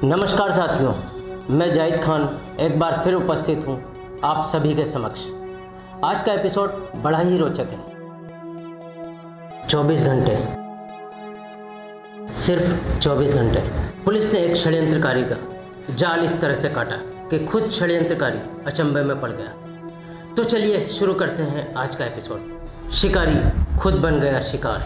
नमस्कार साथियों, मैं जाहिद खान एक बार फिर उपस्थित हूं आप सभी के समक्ष। आज का एपिसोड बड़ा ही रोचक है। 24 घंटे, सिर्फ 24 घंटे पुलिस ने एक षड्यंत्रकारी का जाल इस तरह से काटा कि खुद षड्यंत्रकारी अचंभे में पड़ गया। तो चलिए शुरू करते हैं आज का एपिसोड। शिकारी खुद बन गया शिकार।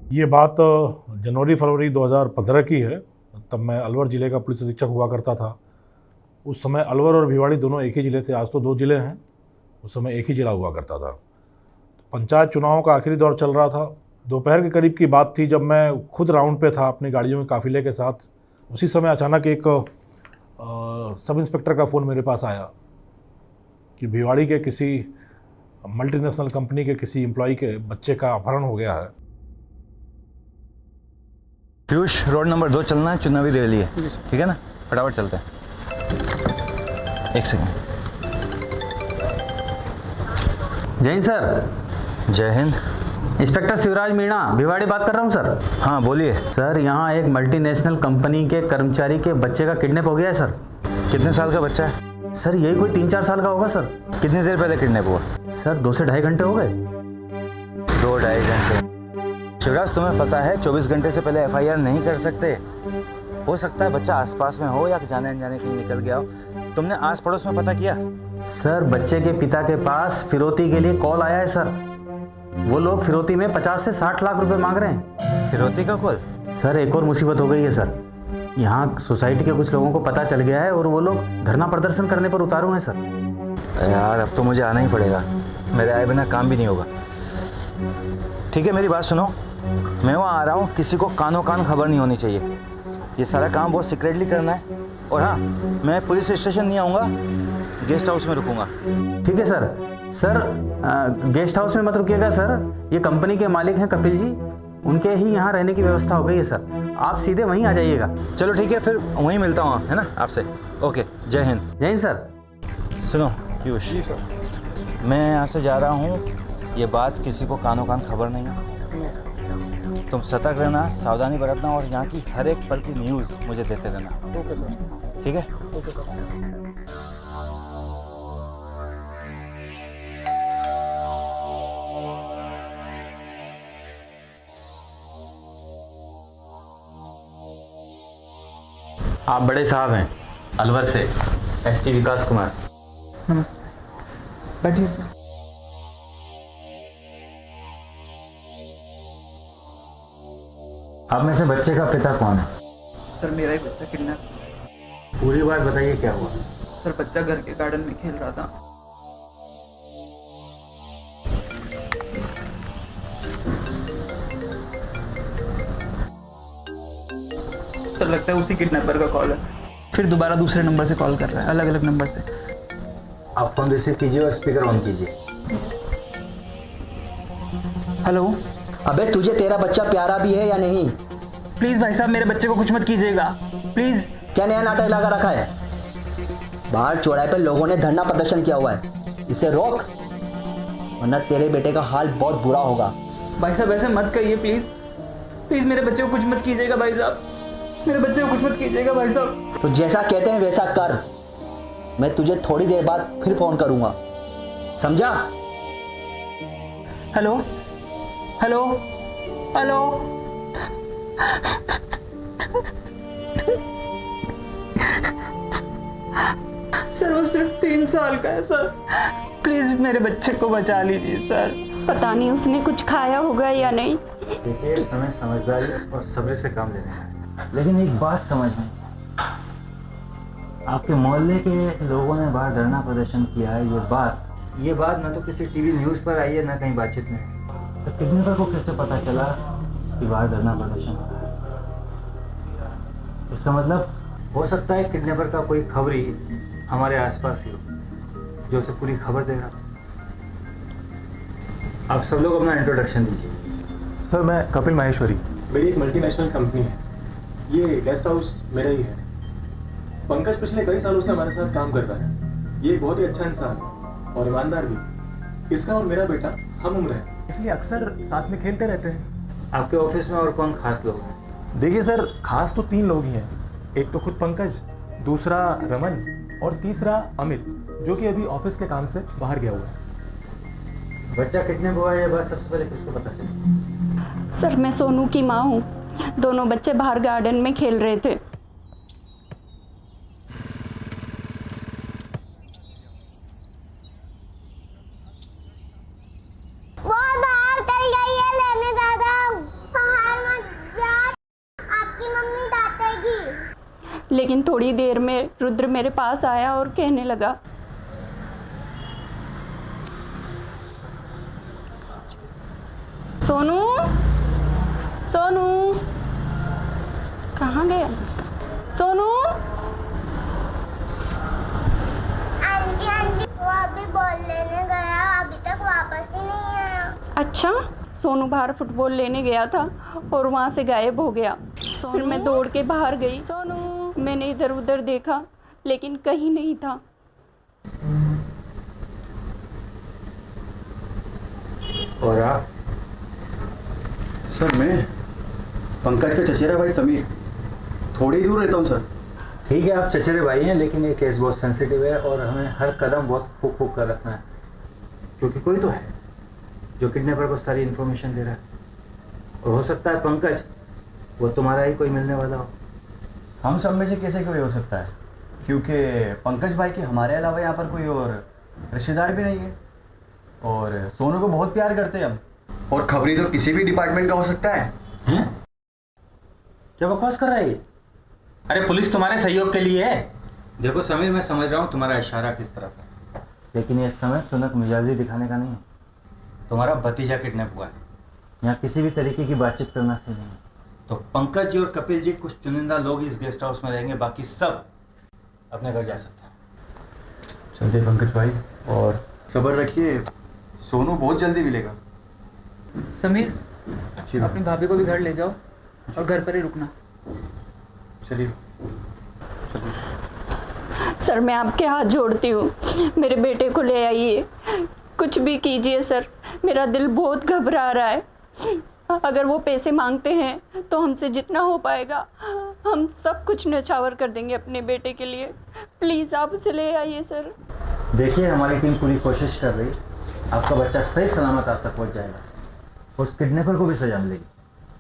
ये बात जनवरी फरवरी 2015 की है। तब मैं अलवर ज़िले का पुलिस अधीक्षक हुआ करता था। उस समय अलवर और भिवाड़ी दोनों एक ही ज़िले थे। आज तो 2 ज़िले हैं, उस समय एक ही ज़िला हुआ करता था। पंचायत चुनावों का आखिरी दौर चल रहा था। दोपहर के करीब की बात थी जब मैं खुद राउंड पे था अपनी गाड़ियों के काफ़िले के साथ। उसी समय अचानक एक सब इंस्पेक्टर का फ़ोन मेरे पास आया कि भिवाड़ी के किसी मल्टीनेशनल कंपनी के किसी एम्प्लॉई के बच्चे का अपहरण हो गया है। पीयूष, रोड नंबर 2 चलना है, चुनावी रैली है, ठीक है ना? फटाफट चलते हैं। एक सेकंड। जय हिंद सर। जय हिंद। इंस्पेक्टर शिवराज मीणा भिवाड़ी बात कर रहा हूँ सर। हाँ बोलिए। सर यहाँ एक मल्टीनेशनल कंपनी के कर्मचारी के बच्चे का किडनैप हो गया है सर। कितने साल का बच्चा है? सर यही कोई 3-4 साल का होगा सर। कितनी देर पहले किडनैप हुआ? सर 2 से ढाई घंटे हो गए। 2-2.5 घंटे। शिवराज, तुम्हें पता है 24 घंटे से पहले FIR नहीं कर सकते। हो सकता है बच्चा आसपास में हो या जाने अनजाने के लिए निकल गया हो। तुमने आस पड़ोस में पता किया? सर बच्चे के पिता के पास फिरौती के लिए कॉल आया है सर। वो लोग फिरौती में 50 से 60 लाख रुपए मांग रहे हैं। फिरौती का कॉल? सर एक और मुसीबत हो गई है सर। यहाँ सोसाइटी के कुछ लोगों को पता चल गया है और वो लोग धरना प्रदर्शन करने पर उतारू हैं सर। यार अब तो मुझे आना ही पड़ेगा, मेरे आए बिना काम भी नहीं होगा। ठीक है, मेरी बात सुनो, मैं वहाँ आ रहा हूँ, किसी को कानो कान खबर नहीं होनी चाहिए। ये सारा काम बहुत सीक्रेटली करना है। और हाँ, मैं पुलिस स्टेशन नहीं आऊँगा, गेस्ट हाउस में रुकूंगा। ठीक है सर। सर गेस्ट हाउस में मत रुकिएगा सर। ये कंपनी के मालिक हैं कपिल जी, उनके ही यहाँ रहने की व्यवस्था हो गई है सर। आप सीधे वहीं आ जाइएगा। चलो ठीक है, फिर वहीं मिलता हूँ, है ना आपसे। ओके, जय हिंद। जय हिंद सर। सुनो पीयूष, मैं यहाँ से जा रहा हूँ, ये बात किसी को कानो कान खबर नहीं है। तुम सतर्क रहना, सावधानी बरतना और यहाँ की हर एक पल की न्यूज़ मुझे देते रहना। Okay sir. ठीक है? Okay sir. आप बड़े साहब हैं अलवर से, SP विकास कुमार। नमस्ते, बैठिए सर। आप में से बच्चे का पिता कौन है? सर मेरा ही बच्चा किडनैप। पूरी बात बताइए, क्या हुआ? सर बच्चा घर के गार्डन में खेल रहा था। सर लगता है उसी किडनैपर का कॉल है। फिर दोबारा दूसरे नंबर से कॉल कर रहा है, अलग अलग नंबर से। आप फोन रिसीव कीजिए और स्पीकर ऑन कीजिए। हेलो। अबे तुझे तेरा बच्चा प्यारा भी है या नहीं? प्लीज़ भाई साहब, मेरे बच्चे को कुछ मत कीजिएगा प्लीज़। क्या नया नाटक लगा रखा है? बाहर चौराहे पर लोगों ने धरना प्रदर्शन किया हुआ है, इसे रोक वरना तेरे बेटे का हाल बहुत बुरा होगा। भाई साहब ऐसे मत कहिए प्लीज़, प्लीज़ मेरे बच्चे को कुछ मत कीजिएगा भाई साहब, मेरे बच्चे को कुछ मत कीजिएगा भाई साहब। तो जैसा कहते हैं वैसा कर, मैं तुझे थोड़ी देर बाद फिर फोन करूंगा, समझा? Hello hello hello. सर वो सिर्फ 3 साल का है सर, प्लीज मेरे बच्चे को बचा लीजिए सर। पता नहीं उसने कुछ खाया होगा या नहीं। देखिए, समय समझदारी और सब्र से काम लेना है। लेकिन एक बात समझ में, आपके मोहल्ले के लोगों ने बाहर धरना प्रदर्शन किया है, ये बात ना तो किसी टीवी न्यूज़ पर आई है ना कहीं बातचीत में। तो किडनैपर को कैसे पता चला कि बाहर धरना प्रदर्शन हो रहा है? इसका मतलब हो सकता है किडनैपर का कोई खबरी हमारे आसपास ही हो जो उसे पूरी खबर देगा। आप सब लोग अपना इंट्रोडक्शन दीजिए। सर मैं कपिल माहेश्वरी। मेरी एक मल्टीनेशनल कंपनी है, ये गेस्ट हाउस मेरा ही है। पंकज पिछले कई सालों से हमारे साथ काम कर रहा है। ये बहुत ही अच्छा इंसान है और ईमानदार भी। इसका और मेरा बेटा हम उम्र है, इसलिए अक्सर साथ में खेलते रहते हैं। आपके ऑफिस में और कौन खास लोग हैं? देखिए सर, खास तो 3 लोग ही हैं। एक तो खुद पंकज, दूसरा रमन और तीसरा अमित, जो कि अभी ऑफिस के काम से बाहर गया हुआ है। बच्चा कितने हुआ है ये बात सबसे पहले किसको पता चली? सर मैं सोनू की माँ हूँ। दोनों बच्चे बाहर गार्डन में खेल रहे थे। वो बाहर चल गई है लेने दादा। बाहर मत जा, आपकी मम्मी डांटेगी। लेकिन थोड़ी देर में रुद्र मेरे पास आया और कहने लगा, सोनू सोनू कहाँ गया सोनू? आंटी आंटी, वो अभी बॉल लेने गया, अभी तक वापस ही नहीं आया। अच्छा, सोनू बाहर फुटबॉल लेने गया था और वहाँ से गायब हो गया। फिर मैं दौड़ के बाहर गई। सोनू, मैंने इधर उधर देखा लेकिन कहीं नहीं था। और आप? सर मैं पंकज का चचेरा भाई समीर, थोड़ी दूर रहता हूँ सर। ठीक है, आप चचेरे भाई हैं, लेकिन ये केस बहुत सेंसिटिव है और हमें हर कदम बहुत फूक फूक कर रखना है, क्योंकि कोई तो है जो किडनैपर को सारी इन्फॉर्मेशन दे रहा है। और हो सकता है पंकज वो तुम्हारा ही कोई मिलने वाला हो। हम सब में से किसी को भी हो सकता है, क्योंकि पंकज भाई के हमारे अलावा यहाँ पर कोई और रिश्तेदार भी नहीं है और सोनू को बहुत प्यार करते हैं हम। और खबरी तो किसी भी डिपार्टमेंट का हो सकता है। क्या बकवास कर रहा है ये? अरे पुलिस तुम्हारे सहयोग के लिए है। देखो समीर, मैं समझ रहा हूँ तुम्हारा इशारा किस तरफ है, लेकिन ये समय तुनक मिजाजी दिखाने का नहीं है। तुम्हारा भतीजा किडनैप हुआ है, यहाँ किसी भी तरीके की बातचीत करना सही नहीं है। तो पंकज जी और कपिल जी कुछ चुनिंदा लोग इस गेस्ट हाउस में रहेंगे, बाकी सब अपने घर जा सकते हैं। चलते पंकज भाई, और सब्र रखिए, सोनू बहुत जल्दी मिलेगा। समीर, अपनी भाभी को भी घर ले जाओ और घर पर ही रुकना। चलिए। सर मैं आपके हाथ जोड़ती हूँ, मेरे बेटे को ले आइए, कुछ भी कीजिए सर, मेरा दिल बहुत घबरा रहा है। अगर वो पैसे मांगते हैं तो हमसे जितना हो पाएगा हम सब कुछ न्यौछावर कर देंगे अपने बेटे के लिए। प्लीज़ आप उसे ले आइए सर। देखिए, हमारी टीम पूरी कोशिश कर रही, आपका बच्चा सही सलामत आप तक पहुँच जाएगा, उस किडनैपर को भी सजा मिलेगी।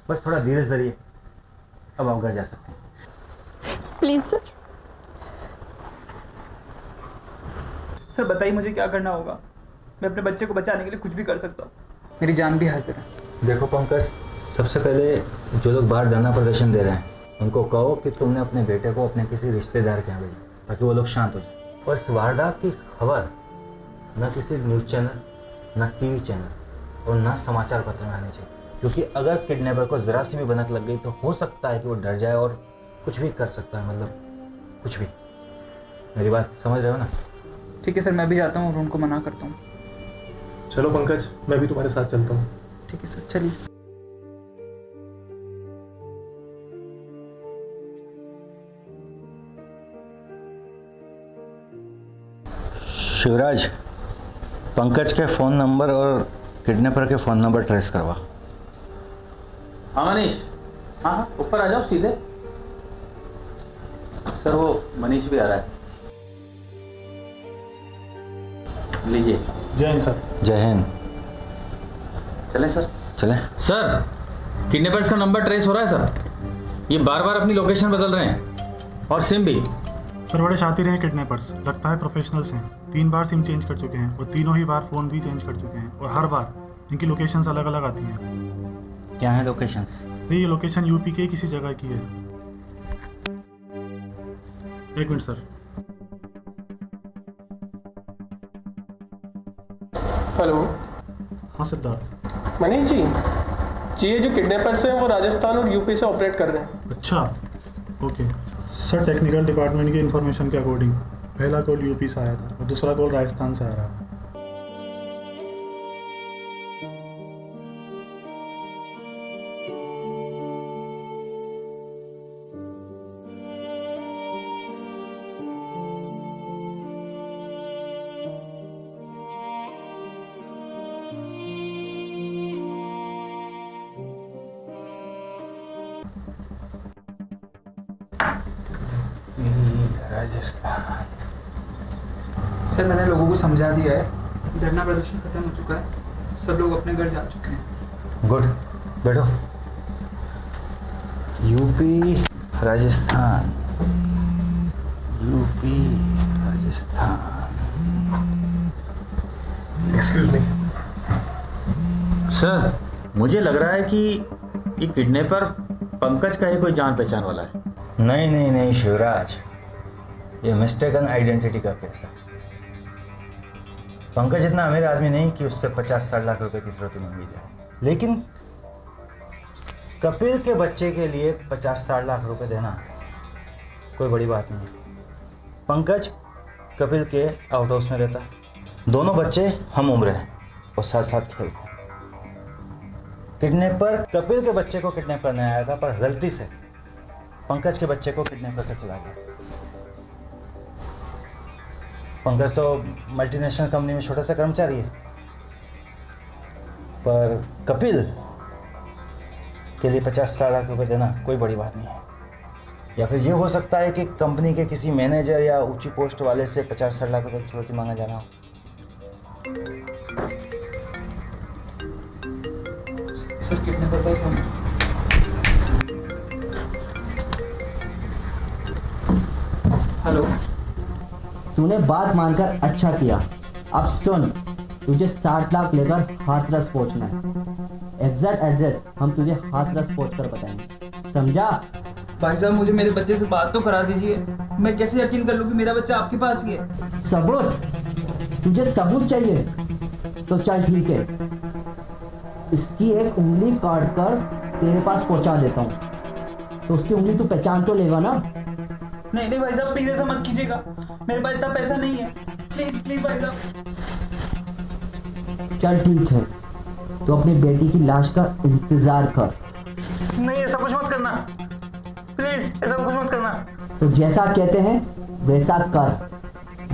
बस थोड़ा धीरज धरिए, अब आप घर जा सकते हैं। Please sir. सर बताइए मुझे क्या करना होगा? मैं अपने बच्चे को बचाने के लिए कुछ भी कर सकता हूँ, मेरी जान भी हाजिर है। देखो पंकज, सबसे पहले जो लोग बाहर धरना प्रदर्शन दे रहे हैं उनको कहो कि तुमने अपने बेटे को अपने किसी रिश्तेदार के यहाँ भेजा, ताकि वो लोग शांत हो जाए। और इस वारदात की खबर न किसी न्यूज़ चैनल, न टीवी चैनल और न समाचार पत्र में आनी चाहिए, क्योंकि अगर किडनैपर को ज़रा सी भी भनक लग गई तो हो सकता है कि वो डर जाए और कुछ भी कर सकता है, मतलब कुछ भी। मेरी बात समझ रहे हो ना? ठीक है सर, मैं भी जाता हूँ और उनको मना करता हूँ। चलो पंकज, मैं भी तुम्हारे साथ चलता हूँ। ठीक है सर, चलिए। शिवराज, पंकज के फ़ोन नंबर और किडनैपर के फ़ोन नंबर ट्रेस करवा। हाँ मनीष, हाँ ऊपर आ जाओ सीधे। सर वो मनीष भी आ रहा है, लीजिए। जय हिंद सर। जय हिंद। चलें सर? चलें। सर किडनैपर्स का नंबर ट्रेस हो रहा है सर, ये बार बार अपनी लोकेशन बदल रहे हैं और सिम भी। सर बड़े शातिर हैं किडनैपर्स, लगता है प्रोफेशनल्स हैं। 3 बार सिम चेंज कर चुके हैं और तीनों ही बार फ़ोन भी चेंज कर चुके हैं और हर बार इनकी लोकेशंस अलग अलग आती हैं। क्या है लोकेशंस? ये लोकेशन यूपी के किसी जगह की है। एक मिनट सर। हेलो। हाँ सिद्धार्थ। मनीष जी, ये जो किडनैपर्स हैं वो राजस्थान और यूपी से ऑपरेट कर रहे हैं। अच्छा, ओके सर। टेक्निकल डिपार्टमेंट की इन्फॉर्मेशन के अकॉर्डिंग पहला कॉल यूपी से आया था और दूसरा कॉल राजस्थान से आ रहा है। राजस्थान। सर मैंने लोगों को समझा दिया है, धरना प्रदर्शन खत्म हो चुका है, सब लोग अपने घर जा चुके हैं। गुड, बैठो। UP Rajasthan, UP Rajasthan. Excuse me sir, मुझे लग रहा है कि ये किडनैपर पंकज का ही कोई जान पहचान वाला है। नहीं नहीं नहीं शिवराज, ये मिस्टेकन आइडेंटिटी का केस है। पंकज इतना अमीर आदमी नहीं कि उससे 50-60 लाख रुपए की फिरौती मांगी जाए, लेकिन कपिल के बच्चे के लिए 50-60 लाख रुपए देना कोई बड़ी बात नहीं है। पंकज कपिल के आउट हाउस में रहता है, दोनों बच्चे हम उम्र हैं और साथ साथ खेलते हैं। किडनैपर कपिल के बच्चे को किडनैप करने आया था, पर गलती से पंकज के बच्चे को किडनैप करके चला गया। पंकज तो मल्टीनेशनल कंपनी में छोटा सा कर्मचारी है, पर कपिल के लिए 50-60 लाख रुपए देना कोई बड़ी बात नहीं है। या फिर ये हो सकता है कि कंपनी के किसी मैनेजर या ऊंची पोस्ट वाले से 50-60 लाख रुपए की फिरौती मांगा जाना हो। सर कितने पता है? हेलो। तूने बात मानकर अच्छा किया। अब सुन, तुझे 60 लाख लेकर हाथरस पहुंचना है। एग्जैक्ट एड्रेस हम तुझे हाथरस पहुंचकर बताएंगे, समझा? भाई साहब मुझे मेरे बच्चे से बात तो करा दीजिए, मैं कैसे यकीन कर लूँ कि मेरा बच्चा आपके पास ही है? सबूत? तुझे सबूत चाहिए तो चल ठीक है, इसकी एक उंगली काट कर तेरे पास पहुंचा देता हूँ, तो उसकी उंगली तू पहचान तो लेगा ना? नहीं नहीं भाई साहब प्लीज ऐसा मत कीजिएगा, मेरे पास इतना पैसा नहीं है, प्लीज प्लीज भाई साहब। चल ठीक है, तो अपनी बेटी की लाश का इंतजार कर। नहीं ऐसा कुछ मत करना, प्लीज ऐसा कुछ मत करना। तो जैसा कहते हैं वैसा कर,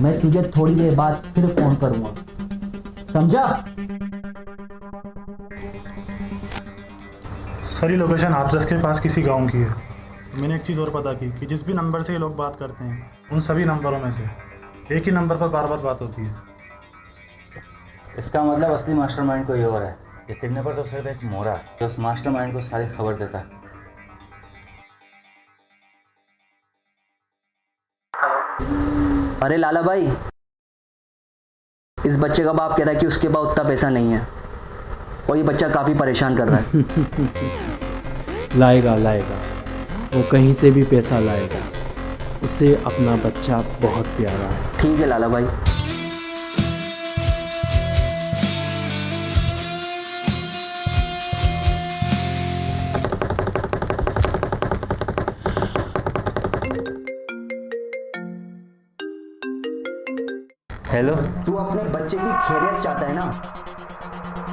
मैं तुझे थोड़ी देर बाद फिर फोन करूंगा, समझा? सारी लोकेशन हाथरस के पास किसी गांव की है। मैंने एक चीज़ और पता की कि जिस भी नंबर से ये लोग बात करते हैं, उन सभी नंबरों में से एक ही नंबर पर बार बार बात होती है। इसका मतलब असली मास्टरमाइंड कोई और है। ये किडनैपर तो सिर्फ एक मोहरा है जो उस मास्टरमाइंड को सारी खबर देता है। अरे लाला भाई, इस बच्चे का बाप कह रहा है कि उसके पास उतना पैसा नहीं है और ये बच्चा काफ़ी परेशान कर रहा है। लाएगा लाएगा, वो कहीं से भी पैसा लाएगा, उसे अपना बच्चा बहुत प्यारा है। ठीक है लाला भाई। हेलो, तू अपने बच्चे की खैरियत चाहता है ना,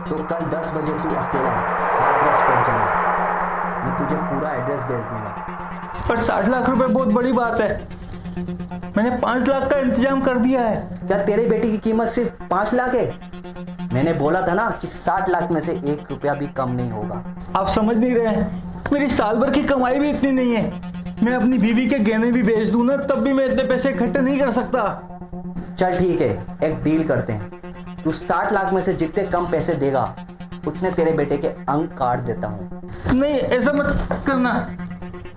तो कल 10 बजे तू अकेला हाथरस पहुंच जाना, मैं तुझे पूरा एड्रेस भेज दूंगा। पर 60 लाख रुपए बहुत बड़ी बात है, मैंने 5 लाख का इंतजाम कर दिया है। क्या तेरे बेटी की कीमत सिर्फ 5 लाख है? मैंने बोला था ना कि 60 लाख में से 1 रुपया भी कम नहीं होगा। आप समझ नहीं रहे हैं, मेरी साल भर की कमाई भी इतनी नहीं है, मैं अपनी बीवी के गहने भी बेच दूं ना तब भी मैं इतने पैसे इकट्ठे नहीं कर सकता। चल ठीक है, एक डील करते हैं, तू 60 लाख में से जितने कम पैसे देगा उतने तेरे बेटे के अंग काट देता हूँ। नहीं ऐसा मत करना,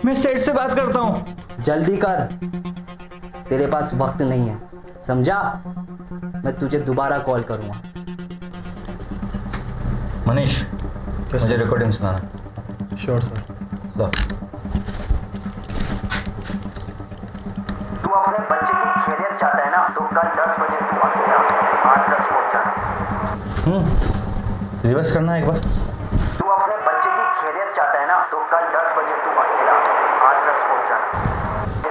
मैं सेठ से बात करता हूँ। जल्दी कर, तेरे पास वक्त नहीं है, समझा? मैं तुझे दोबारा कॉल करूँगा। मनीष, मुझे रिकॉर्डिंग सुनाना। Sure sir. लो। तू अपने बच्चे की खैरियत चाहता है ना, तो कल 10 बजे तू अकेला हाथरस पहुंच जाना। रिवर्स करना एक बार। तू अपने बच्चे की खैरियत चाहता है ना, तो कल 10 बजे तू अकेला हाथरस पहुंच जाना।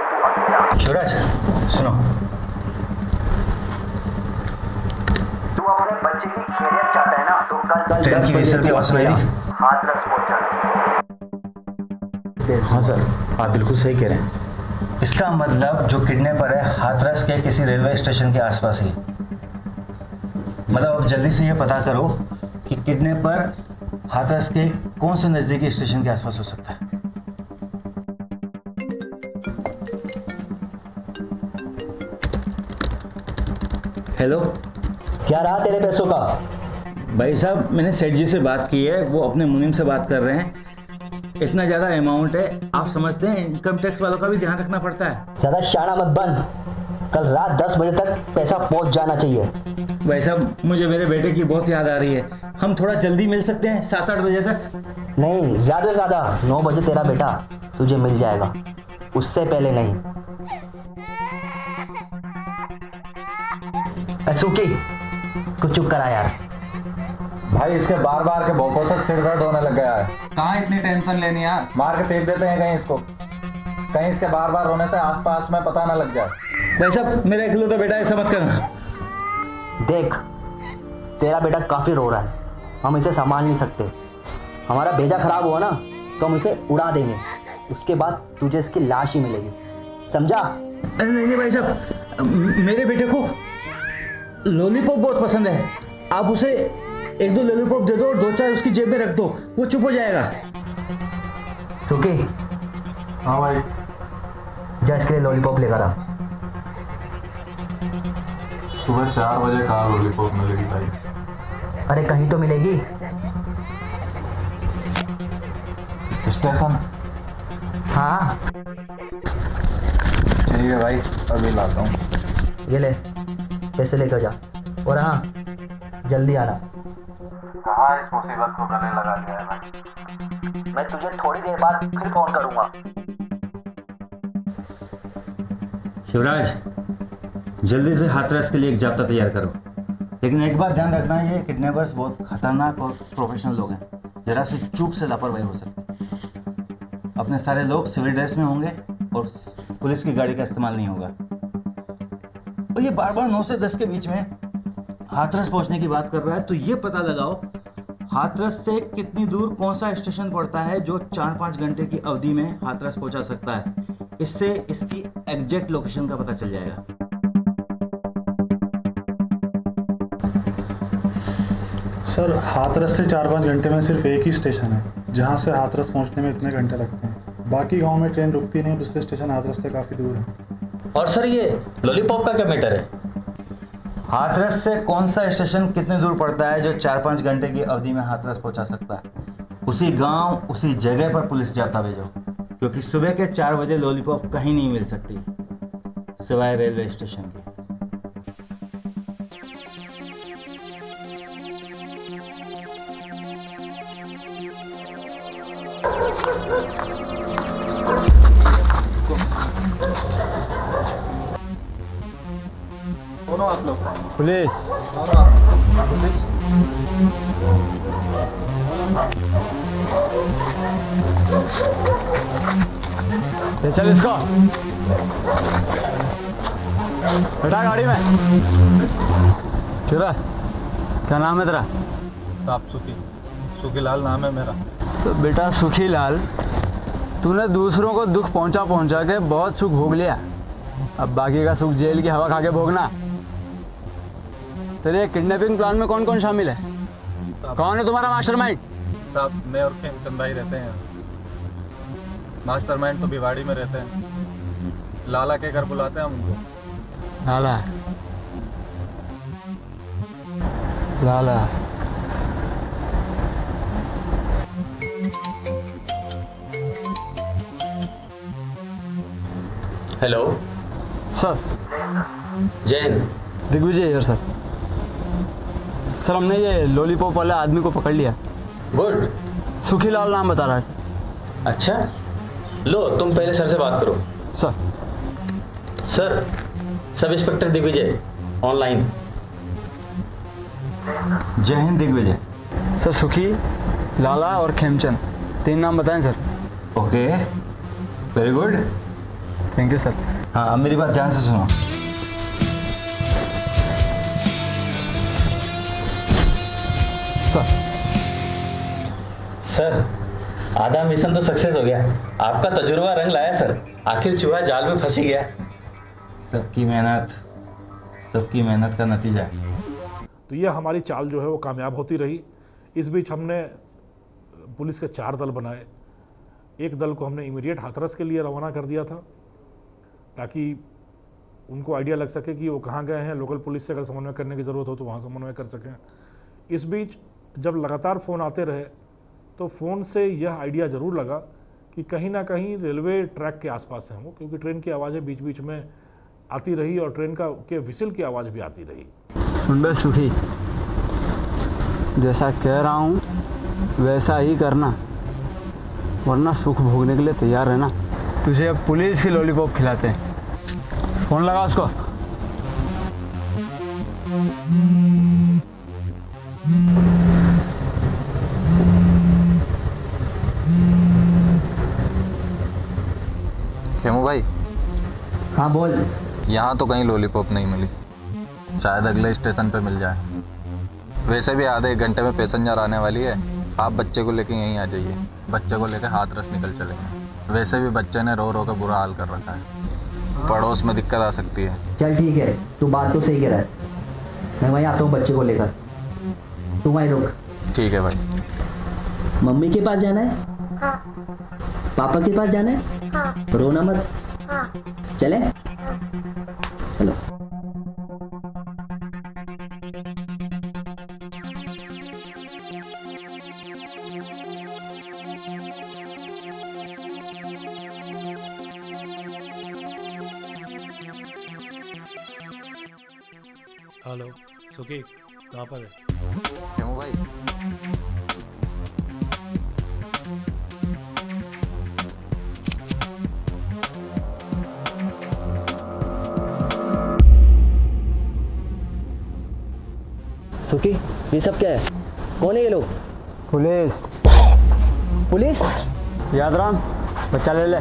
तू अकेला। शिवराज सुनो, तू अपने बच्चे की खैरियत चाहता है ना, तो कल ट्रेन 10 की बजे विसल की तू आवाज सुनाई अकेला दी? हाथरस पहुंच जाना। हाँ सर, आप बिल्कुल सही कह रहे हैं। इसका मतलब जो किडनैपर है हाथरस के किसी रेलवे स्टेशन के आसपास ही। मतलब अब जल्दी से ये पता करो कि किडनैपर हाथरस के कौन से नज़दीकी स्टेशन के आसपास हो सकता है। हेलो, क्या रहा तेरे पैसों का? भाई साहब मैंने सेठ जी से बात की है, वो अपने मुनीम से बात कर रहे हैं। इतना ज़्यादा अमाउंट है, आप समझते हैं इनकम टैक्स वालों का भी ध्यान रखना पड़ता है। ज़्यादा शाना मत बन, कल रात 10 बजे तक पैसा पहुंच जाना चाहिए। भाई साहब मुझे मेरे बेटे की बहुत याद आ रही है, हम थोड़ा जल्दी मिल सकते हैं 7-8 बजे तक? नहीं, ज़्यादा से ज़्यादा 9 बजे तेरा बेटा तुझे मिल जाएगा, उससे पहले नहीं। सुखी कुछ चुप करा यार। भाई इसके बार बार के भोंकों से सिर दर्द होने लग गया है। कहाँ इतनी टेंशन लेनी यार, मार के फेंक देते हैं कहीं इसको, कहीं इसके बार बार रोने से आसपास में पता ना लग जाए। भाई साहब मेरा इकलौता बेटा, ऐसा मत करना। देख तेरा बेटा काफ़ी रो रहा है, हम इसे संभाल नहीं सकते। हमारा भेजा खराब हुआ ना तो हम इसे उड़ा देंगे, उसके बाद तुझे इसकी लाश ही मिलेगी, समझा? नहीं भाई साहब, मेरे बेटे को लॉलीपॉप बहुत पसंद है, आप उसे 1-2 लॉलीपॉप दे दो और 2-4 उसकी जेब में रख दो, वो चुप हो जाएगा। सुखी। हाँ भाई। जा इसके लिए लॉलीपॉप लेकर आ। सुबह 4 बजे कहाँ लॉलीपॉप मिलेगी भाई? अरे कहीं तो मिलेगी। स्टेशन? हाँ ठीक है भाई, अभी लाता हूँ। ये ले पैसे लेकर जा, और हाँ जल्दी आना। कहाँ इस मुसीबत को गले लगा लिया है भाई। मैं तुझे थोड़ी देर बाद फिर फोन करूंगा। शिवराज जल्दी से हाथरस के लिए एक जाब्ता तैयार करो, लेकिन एक बात ध्यान रखना, ये किडनैपर्स बहुत खतरनाक और प्रोफेशनल लोग हैं, जरा सी चूक से लापरवाही हो सकती है। अपने सारे लोग सिविल ड्रेस में होंगे और पुलिस की गाड़ी का इस्तेमाल नहीं होगा। और ये बार बार 9 से 10 के बीच में हाथरस पहुंचने की बात कर रहा है, तो ये पता लगाओ हाथरस से कितनी दूर कौन सा स्टेशन पड़ता है जो 4-5 घंटे की अवधि में हाथरस पहुंचा सकता है। इससे इसकी एग्जैक्ट लोकेशन का पता चल जाएगा। सर हाथरस से 4-5 घंटे में सिर्फ एक ही स्टेशन है जहाँ से हाथरस पहुँचने में इतने घंटे लगते हैं, बाकी गांव में ट्रेन रुकती नहीं, दूसरे स्टेशन हाथरस से काफ़ी दूर है। और सर ये लॉलीपॉप का क्या मैटर है? हाथरस से कौन सा स्टेशन कितने दूर पड़ता है जो 4-5 घंटे की अवधि में हाथरस पहुंचा सकता है, उसी गांव उसी जगह पर पुलिस जाब्ता भेजो, क्योंकि सुबह के 4 बजे लॉलीपॉप कहीं नहीं मिल सकती सिवाय रेलवे स्टेशन के। दोनों आप लोग पुलिस। चल इसको बैठा गाड़ी में। क्या नाम है तेरा? आप सुखीलाल नाम है मेरा। तो बेटा सुखीलाल, तूने दूसरों को दुख पहुंचा के बहुत सुख भोग लिया, अब बाकी का सुख जेल की हवा खा के भोगना। तेरे किडनैपिंग प्लान में कौन कौन शामिल है? कौन है तुम्हारा मास्टरमाइंड? साहब मैं और खेमचंद भाई रहते हैं। मास्टरमाइंड तो भिवाड़ी में रहते हैं, लाला के घर बुलाते हैं हम उनको। लाला लाला हेलो सर। जैन। दिग्विजय यार सर। सर हमने ये लॉलीपॉप वाले आदमी को पकड़ लिया। गुड। सुखीलाल नाम बता रहा है सर। अच्छा लो तुम पहले सर से बात करो। Sir. Sir sub inspector Digvijay online. जय हिंद दिग्विजय। सर सुखी, लाला और खेमचंद 3 नाम बताएं sir. Okay very good, thank you sir. हाँ अब मेरी बात ध्यान से सुनो। सर आधा मिशन तो सक्सेस हो गया, आपका तजुर्बा रंग लाया सर, आखिर चूहा जाल में फंसी गया। सबकी मेहनत का नतीजा है। तो ये हमारी चाल जो है वो कामयाब होती रही। इस बीच हमने पुलिस के 4 दल बनाए। एक दल को हमने इमीडिएट हाथरस के लिए रवाना कर दिया था, ताकि उनको आइडिया लग सके कि वो कहाँ गए हैं। लोकल पुलिस से अगर समन्वय करने की ज़रूरत हो तो वहाँ समन्वय कर सकें। इस बीच जब लगातार फ़ोन आते रहे तो फ़ोन से यह आइडिया ज़रूर लगा कि कहीं ना कहीं रेलवे ट्रैक के आसपास हैं वो, क्योंकि ट्रेन की आवाज़ें बीच बीच में आती रही और ट्रेन के विसिल की आवाज़ भी आती रही। सुन बे सुखी, जैसा कह रहा हूँ वैसा ही करना, वरना सुख भोगने के लिए तैयार रहना। तुझे अब पुलिस की लॉलीपॉप खिलाते हैं। फ़ोन लगा उसको। खेमू भाई, हाँ बोल। यहाँ तो कहीं लॉलीपॉप नहीं मिली, शायद अगले स्टेशन पे मिल जाए। वैसे भी आधे एक घंटे में पैसेंजर आने वाली है, आप बच्चे को लेके यहीं आ जाइए। बच्चे को लेके हाथरस निकल चलेंगे। वैसे भी बच्चे ने रो रो के बुरा हाल कर रखा है, पड़ोस में दिक्कत आ सकती है। चल ठीक है, तू बात तो सही कह रहा है। मैं वहीं आता हूँ बच्चे को लेकर, तू वहीं रुक। ठीक है भाई। मम्मी के पास जाना है? हाँ। पापा के पास जाना है? हाँ। रोना मत। हाँ। चले? चलो। हेलो सुखी, कहाँ पर है? खेमू भाई, सुखी, ये सब क्या है? कौन है ये लोग? पुलिस। पुलिस? याद राम, बच्चा ले ले,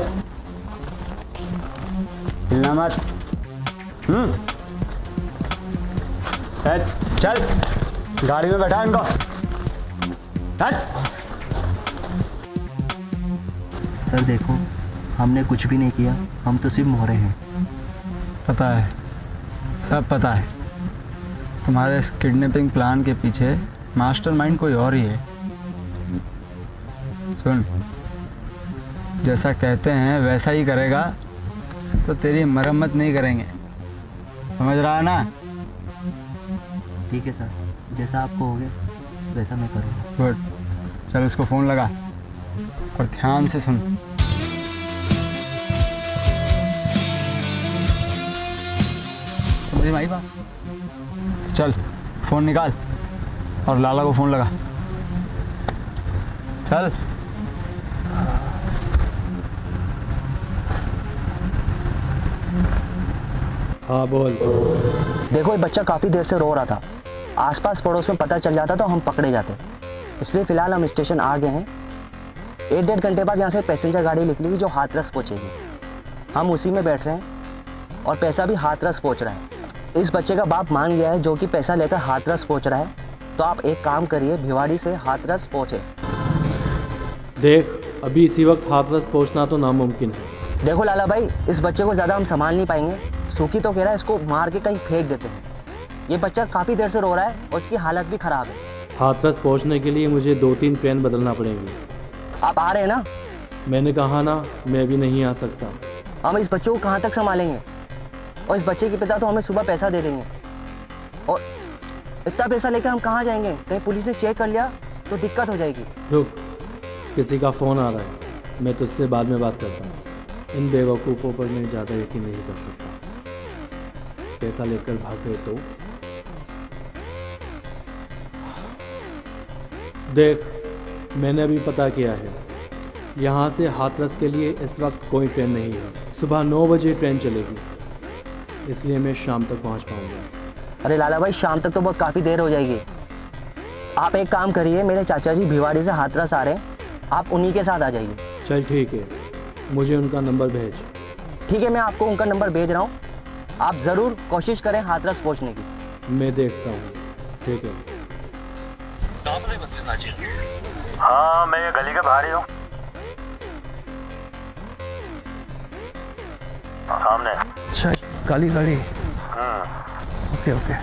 हिलना मत। चल गाड़ी में बैठा इनको। सर देखो, हमने कुछ भी नहीं किया, हम तो सिर्फ मोहरे हैं। पता है, सब पता है। तुम्हारे इस किडनैपिंग प्लान के पीछे मास्टरमाइंड कोई और ही है। सुन, जैसा कहते हैं वैसा ही करेगा तो तेरी मरम्मत नहीं करेंगे, समझ रहा है ना? ठीक है सर, जैसा आपको हो गया वैसा मैं करूँगा। गुड, चल उसको फ़ोन लगा और ध्यान से सुन। समझे भाई बात? चल फ़ोन निकाल और लाला को फ़ोन लगा। चल। हाँ बोल। देखो, ये बच्चा काफ़ी देर से रो रहा था। आसपास पड़ोस में पता चल जाता तो हम पकड़े जाते, इसलिए फ़िलहाल हम स्टेशन आ गए हैं। 1-1.5 घंटे बाद यहाँ से पैसेंजर गाड़ी निकलेगी जो हाथरस पहुँचेगी। हम उसी में बैठ रहे हैं और पैसा भी हाथरस पहुँच रहा है। इस बच्चे का बाप मान गया है जो कि पैसा लेकर हाथरस पहुँच रहा है। तो आप एक काम करिए, भिवाड़ी से हाथरस पहुँचे। देख, अभी इसी वक्त हाथरस पहुँचना तो नामुमकिन है। देखो लाला भाई, इस बच्चे को ज़्यादा हम संभाल नहीं पाएंगे। सूखी तो कह रहा है इसको मार के कहीं फेंक देते हैं। ये बच्चा काफ़ी देर से रो रहा है और उसकी हालत भी ख़राब है। हाथरस पहुंचने के लिए मुझे 2-3 ट्रेन बदलना पड़ेंगी। आप आ रहे हैं ना? मैंने कहा ना, मैं भी नहीं आ सकता। हम इस बच्चे को कहाँ तक संभालेंगे? और इस बच्चे के पिता तो हमें सुबह पैसा दे देंगे, और इतना पैसा लेकर हम कहाँ जाएंगे? कहीं पुलिस ने चेक कर लिया तो दिक्कत हो जाएगी। रुक, किसी का फ़ोन आ रहा है, मैं तुझसे बाद में बात करता हूँ। इन बेवकूफ़ों पर मैं ज़्यादा यकीन नहीं कर सकता। पैसा लेकर भागे तो देख, मैंने अभी पता किया है, यहाँ से हाथरस के लिए इस वक्त कोई ट्रेन नहीं है। सुबह 9 बजे ट्रेन चलेगी, इसलिए मैं शाम तक पहुँच पाऊँगा। अरे लाला भाई, शाम तक तो बहुत काफ़ी देर हो जाएगी। आप एक काम करिए, मेरे चाचा जी भिवाड़ी से हाथरस आ रहे हैं, आप उन्हीं के साथ आ जाइए। चल ठीक है, मुझे उनका नंबर भेज। ठीक है, मैं आपको उनका नंबर भेज रहा हूँ। आप ज़रूर कोशिश करें हाथरस पहुँचने की। मैं देखता हूँ। ठीक है। हाँ, मैं ये गली के बाहर ही हूँ, सामने। अच्छा, काली गाड़ी। Okay okay.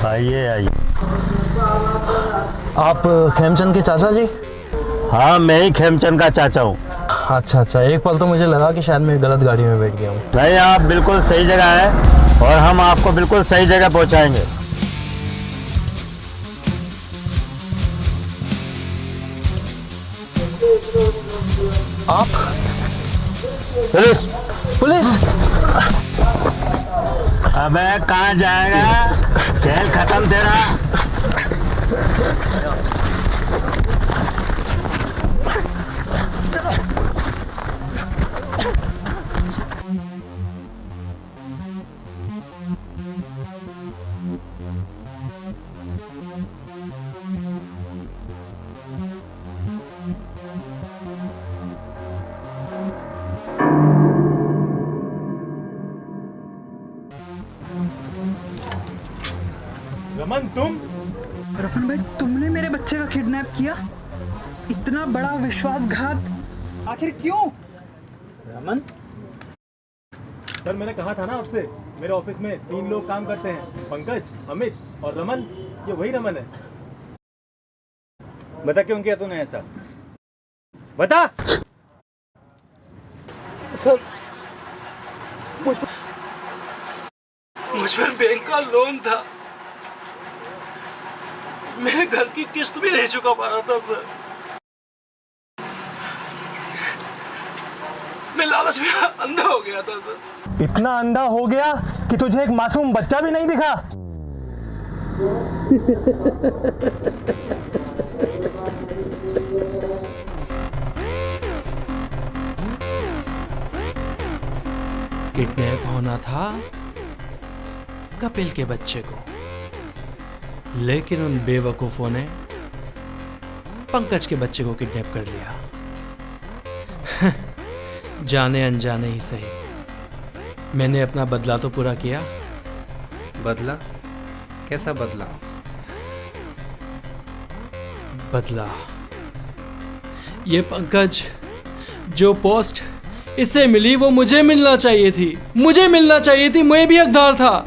आइए आइए। आप खेमचंद के चाचा जी? हाँ, मैं ही खेमचंद का चाचा हूँ। अच्छा अच्छा, एक पल तो मुझे लगा कि शायद मैं गलत गाड़ी में बैठ गया हूँ। नहीं, आप बिल्कुल सही जगह है और हम आपको बिल्कुल सही जगह पहुँचाएंगे। आप पुलिस पुलिस? अबे कहाँ जाएगा, खेल खत्म तेरा। रमन, तुम? रमन भाई, तुमने मेरे बच्चे का किडनैप किया? इतना बड़ा विश्वासघात आखिर क्यों? रमन? सर, मैंने कहा था ना आपसे, मेरे ऑफिस में 3 लोग काम करते हैं, पंकज, अमित और रमन। ये वही रमन है। बता क्यों किया तूने ऐसा? बता। सर, मुझ पर बैंक का लोन था, मैं घर की किस्त भी नहीं चुका पा रहा था सर। मैं लालच में अंधा हो गया था सर। इतना अंधा हो गया कि तुझे एक मासूम बच्चा भी नहीं दिखा? किडनैप होना था कपिल के बच्चे को, लेकिन उन बेवकूफों ने पंकज के बच्चे को किडनैप कर लिया। जाने अनजाने ही सही, मैंने अपना बदला तो पूरा किया। बदला? कैसा बदला? बदला ये पंकज, जो पोस्ट इसे मिली वो मुझे मिलना चाहिए थी, मुझे मिलना चाहिए थी, मैं भी हकदार था।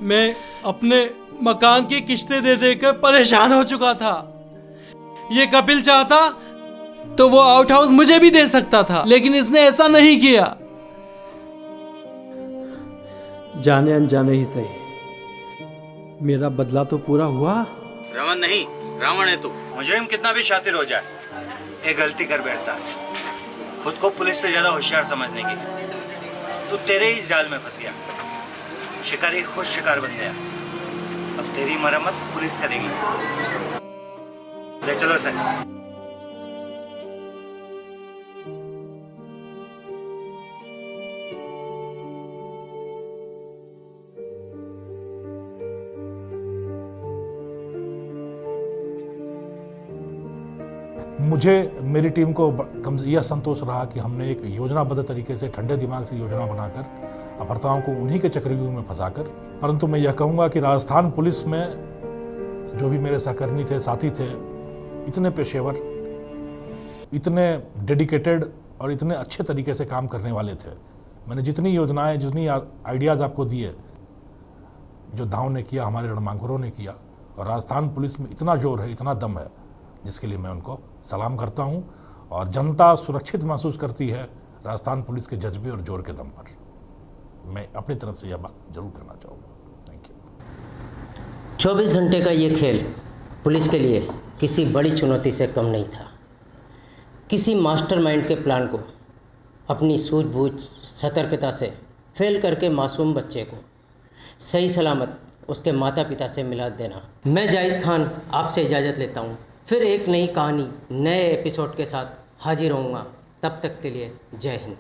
मैं अपने मकान की किस्तें दे देकर परेशान हो चुका था। ये कपिल चाहता तो वो आउट हाउस मुझे भी दे सकता था, लेकिन इसने ऐसा नहीं किया। जाने अनजाने ही सही, मेरा बदला तो पूरा हुआ। रमन नहीं, रावण है तू। मुजरिम कितना भी शातिर हो जाए, एक गलती कर बैठता है, खुद को पुलिस से ज्यादा होशियार समझने की। तू तेरे ही जाल में फंस गया, शिकारी खुद शिकार बन गया। अब तेरी मरम्मत पुलिस करेगी। ले चलो सर। मुझे मेरी टीम को यह संतोष रहा कि हमने एक योजनाबद्ध तरीके से ठंडे दिमाग से योजना बनाकर अपहर्ताओं को उन्हीं के चक्रव्यूह में फंसाकर, परंतु मैं यह कहूँगा कि राजस्थान पुलिस में जो भी मेरे सहकर्मी थे, साथी थे, इतने पेशेवर, इतने डेडिकेटेड और इतने अच्छे तरीके से काम करने वाले थे। मैंने जितनी योजनाएं, जितनी आइडियाज़ आपको दिए, जो धाव ने किया, हमारे रणमांगुरों ने किया, और राजस्थान पुलिस में इतना जोर है, इतना दम है, जिसके लिए मैं उनको सलाम करता हूं। और जनता सुरक्षित महसूस करती है राजस्थान पुलिस के जज्बे और जोर के दम पर। मैं अपनी तरफ से यह बात जरूर करना चाहूँगा। Thank you. 24 घंटे का ये खेल पुलिस के लिए किसी बड़ी चुनौती से कम नहीं था। किसी मास्टरमाइंड के प्लान को अपनी सूझबूझ, सतर्कता से फेल करके मासूम बच्चे को सही सलामत उसके माता पिता से मिला देना। मैं जाहिद खान आपसे इजाज़त लेता हूँ। फिर एक नई कहानी, नए एपिसोड के साथ हाजिर होऊंगा। तब तक के लिए जय हिंद।